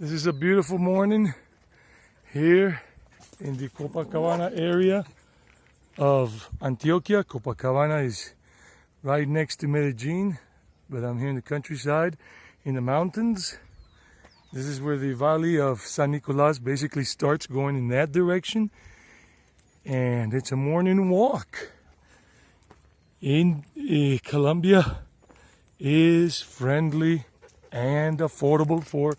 This is a beautiful morning here in the Copacabana area of Antioquia. Copacabana is right next to Medellin, but I'm here in the countryside in the mountains. This is where the valley of San Nicolas basically starts, going in that direction. And it's a morning walk. In Colombia is friendly and affordable for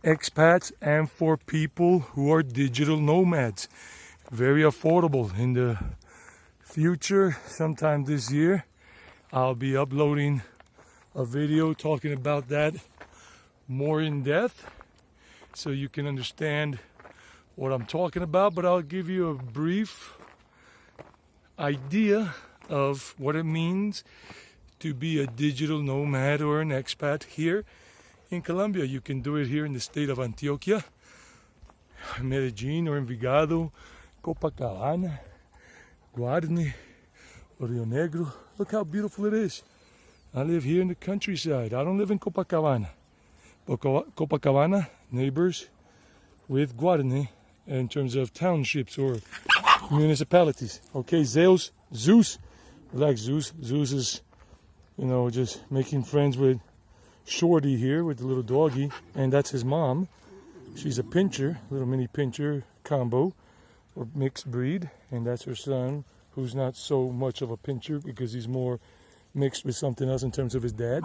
expats and for people who are digital nomads. Very affordable. In the future, sometime this year, I'll be uploading a video talking about that more in depth so you can understand what I'm talking about, but I'll give you a brief idea of what it means to be a digital nomad or an expat here in Colombia. You can do it here in the state of Antioquia, Medellin, or Envigado, Copacabana, Guarne, Rio Negro. Look how beautiful it is. I live here in the countryside. I don't live in Copacabana. But Copacabana neighbors with Guarne in terms of townships or municipalities. Okay, Zeus, relax, Zeus. Zeus is, just making friends with Shorty here, with the little doggy, and that's his mom. She's a pincher, little mini pincher combo or mixed breed, and that's her son, who's not so much of a pincher because he's more mixed with something else in terms of his dad.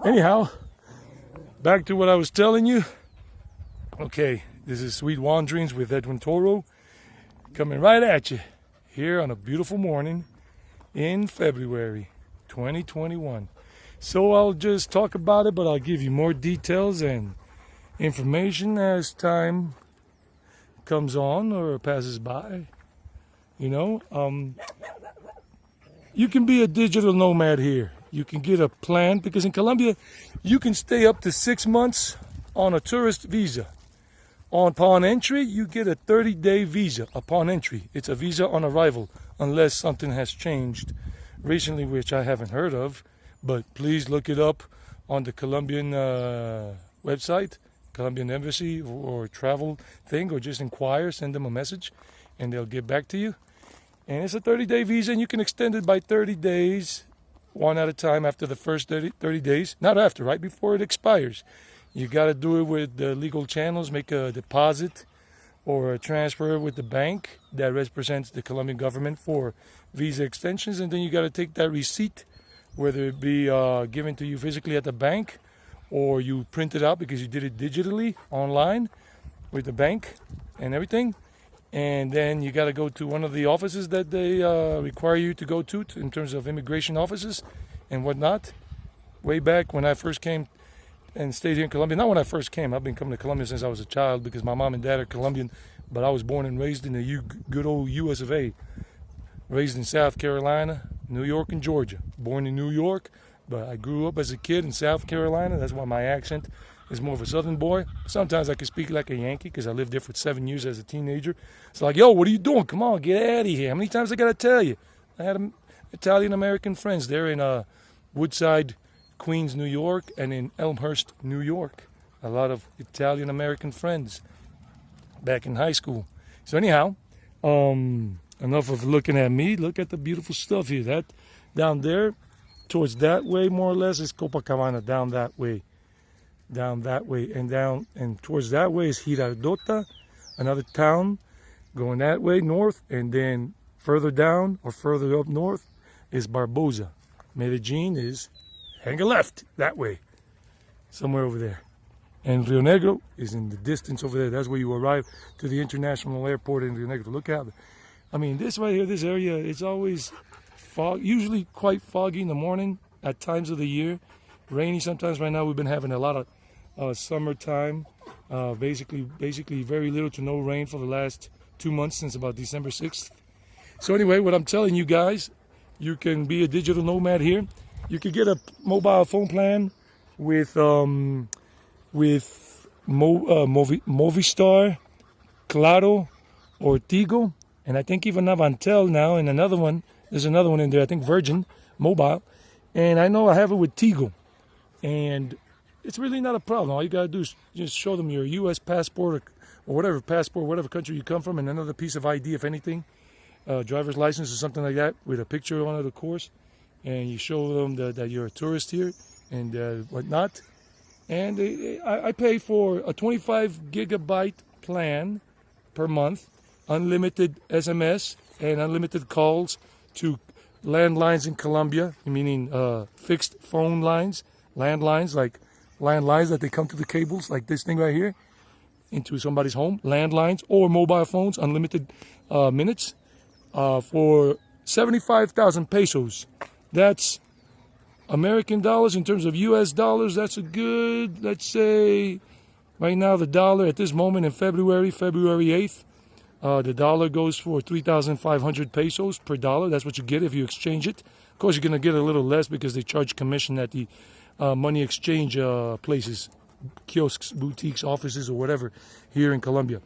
Anyhow, back to what I was telling you. Okay, this is Sweet Wanderings with Edwin Toro, coming right at you here on a beautiful morning in February 2021. So I'll just talk about it, but I'll give you more details and information as time comes on or passes by. You can be a digital nomad here. You can get a plan, because in Colombia you can stay up to 6 months on a tourist visa. Upon entry, you get a 30-day visa upon entry. It's a visa on arrival, unless something has changed recently, which I haven't heard of. But please look it up on the Colombian website, Colombian embassy or travel thing, or just inquire, send them a message, and they'll get back to you. And it's a 30-day visa, and you can extend it by 30 days, one at a time after the first 30 days. Not after, right before it expires. You got to do it with the legal channels, make a deposit or a transfer with the bank that represents the Colombian government for visa extensions, and then you got to take that receipt, whether it be given to you physically at the bank or you print it out because you did it digitally online with the bank and everything. And then you got to go to one of the offices that they require you to go to in terms of immigration offices and whatnot. Way back when I first came and stayed here in Colombia, not when I first came, I've been coming to Colombia since I was a child because my mom and dad are Colombian, but I was born and raised in the good old US of A. Raised in South Carolina, New York, and Georgia. Born in New York, but I grew up as a kid in South Carolina. That's why my accent is more of a southern boy. Sometimes I can speak like a Yankee because I lived there for 7 years as a teenager. It's like, yo, what are you doing? Come on, get out of here. How many times I got to tell you? I had Italian-American friends there in Woodside, Queens, New York, and in Elmhurst, New York. A lot of Italian-American friends back in high school. So anyhow, enough of looking at me. Look at the beautiful stuff here. That down there, towards that way, more or less, is Copacabana. Down that way, and towards that way is Girardota, another town. Going that way north, and then further down or further up north is Barbosa. Medellin is hang a left that way, somewhere over there. And Rio Negro is in the distance over there. That's where you arrive to the international airport in Rio Negro. Look out. I mean, this right here, this area, it's always usually quite foggy in the morning at times of the year. Rainy sometimes. Right now we've been having a lot of summertime. Basically very little to no rain for the last 2 months since about December 6th. So anyway, what I'm telling you guys, you can be a digital nomad here. You can get a mobile phone plan with Movistar, Claro, or Tigo. And I think even Navantel now, and there's another one in there, I think Virgin Mobile. And I know I have it with Tigo. And it's really not a problem. All you gotta do is just show them your U.S. passport or whatever country you come from, and another piece of ID, if anything, driver's license or something like that, with a picture on it, of course, and you show them that you're a tourist here and whatnot. And I pay for a 25 gigabyte plan per month, unlimited SMS and unlimited calls to landlines in Colombia, meaning fixed phone lines, landlines, like landlines that they come to the cables, like this thing right here, into somebody's home, landlines, or mobile phones, unlimited minutes, for 75,000 pesos. That's American dollars. In terms of US dollars, that's a good, let's say, right now the dollar at this moment in February 8th, the dollar goes for 3,500 pesos per dollar. That's what you get if you exchange it. Of course, you're going to get a little less because they charge commission at the money exchange places, kiosks, boutiques, offices, or whatever here in Colombia.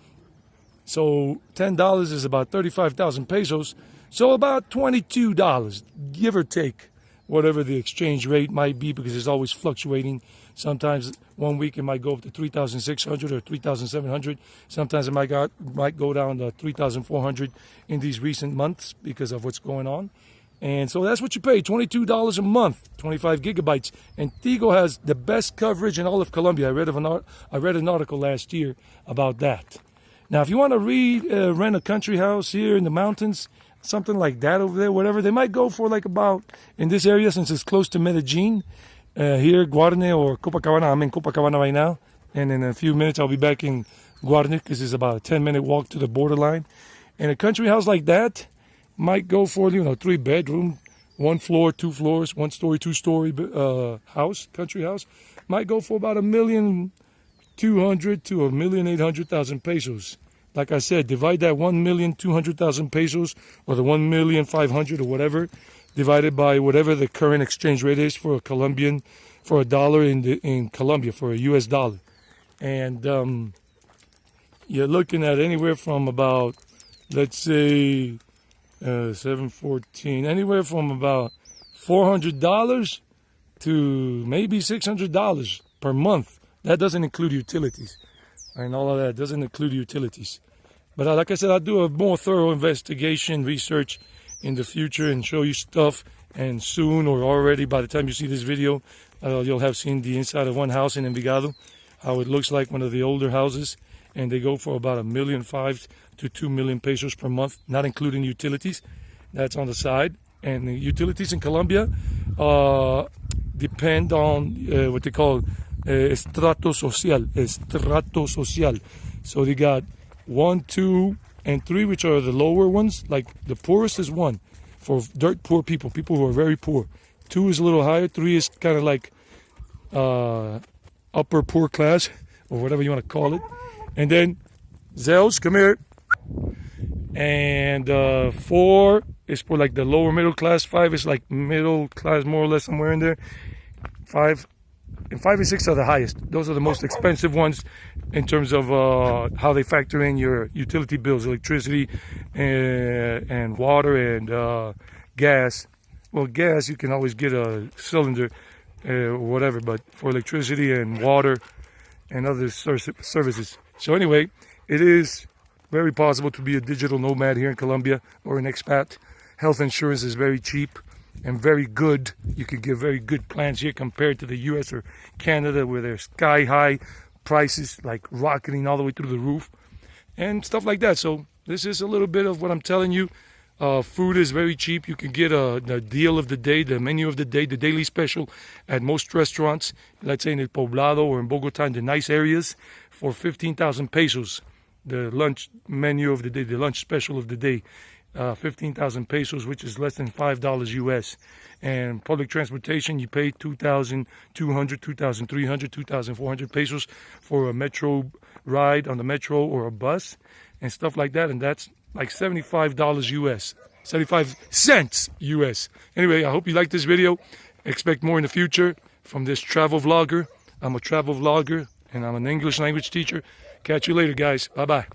So $10 is about 35,000 pesos. So about $22, give or take, whatever the exchange rate might be, because it's always fluctuating. Sometimes 1 week it might go up to 3,600 or 3,700. Sometimes it might go down to 3,400 in these recent months because of what's going on. And so that's what you pay, $22 a month, 25 gigabytes. And Tigo has the best coverage in all of Colombia. I read an article last year about that. Now, if you want to rent a country house here in the mountains, something like that over there, whatever, they might go for like about, in this area, since it's close to Medellin, here, Guarne or Copacabana. I'm in Copacabana right now, and in a few minutes I'll be back in Guarne, because it's about a 10-minute walk to the borderline. And a country house like that might go for, 3-bedroom, 1 floor, 2 floors, 1-story, 2-story house, country house, might go for about 1,200,000 to 1,800,000 pesos. Like I said, divide that 1,200,000 pesos or the 1,500,000 or whatever, divided by whatever the current exchange rate is for a dollar in Colombia, for a US dollar. And you're looking at anywhere from about, let's say, 714, anywhere from about $400 to maybe $600 per month. That doesn't include utilities. And all of that doesn't include utilities. But like I said, I'll do a more thorough investigation, research in the future, and show you stuff. And soon, or already by the time you see this video, you'll have seen the inside of one house in Envigado, how it looks like, one of the older houses. And they go for about 1,500,000 to 2 million pesos per month, not including utilities. That's on the side. And the utilities in Colombia depend on what they call estrato social. So they got 1, 2, and 3, which are the lower ones. Like the poorest is 1 for dirt poor people who are very poor. 2 is a little higher. 3 is kind of like upper poor class, or whatever you want to call it. And then Zels, come here. And 4 is for like the lower middle class. 5 is like middle class, more or less, somewhere in there. 5 and 6 are the highest. Those are the most expensive ones in terms of how they factor in your utility bills, electricity and water and gas. Well, gas, you can always get a cylinder or whatever, but for electricity and water and other services. So anyway, it is very possible to be a digital nomad here in Colombia, or an expat. Health insurance is very cheap and very good. You can get very good plans here compared to the US or Canada, where there's sky-high prices, like rocketing all the way through the roof and stuff like that. So this is a little bit of what I'm telling you. Food is very cheap. You can get the deal of the day, the menu of the day, the daily special at most restaurants, let's say in El Poblado or in Bogota, in the nice areas, for 15,000 pesos. The lunch menu of the day, the lunch special of the day, 15,000 pesos, which is less than $5 US. And public transportation, you pay 2,200, 2,300, 2,400 pesos for a metro ride on the metro or a bus and stuff like that. And that's like $75 US, 75 cents US. Anyway, I hope you like this video. Expect more in the future from this travel vlogger. I'm a travel vlogger and I'm an English language teacher. Catch you later, guys. Bye-bye.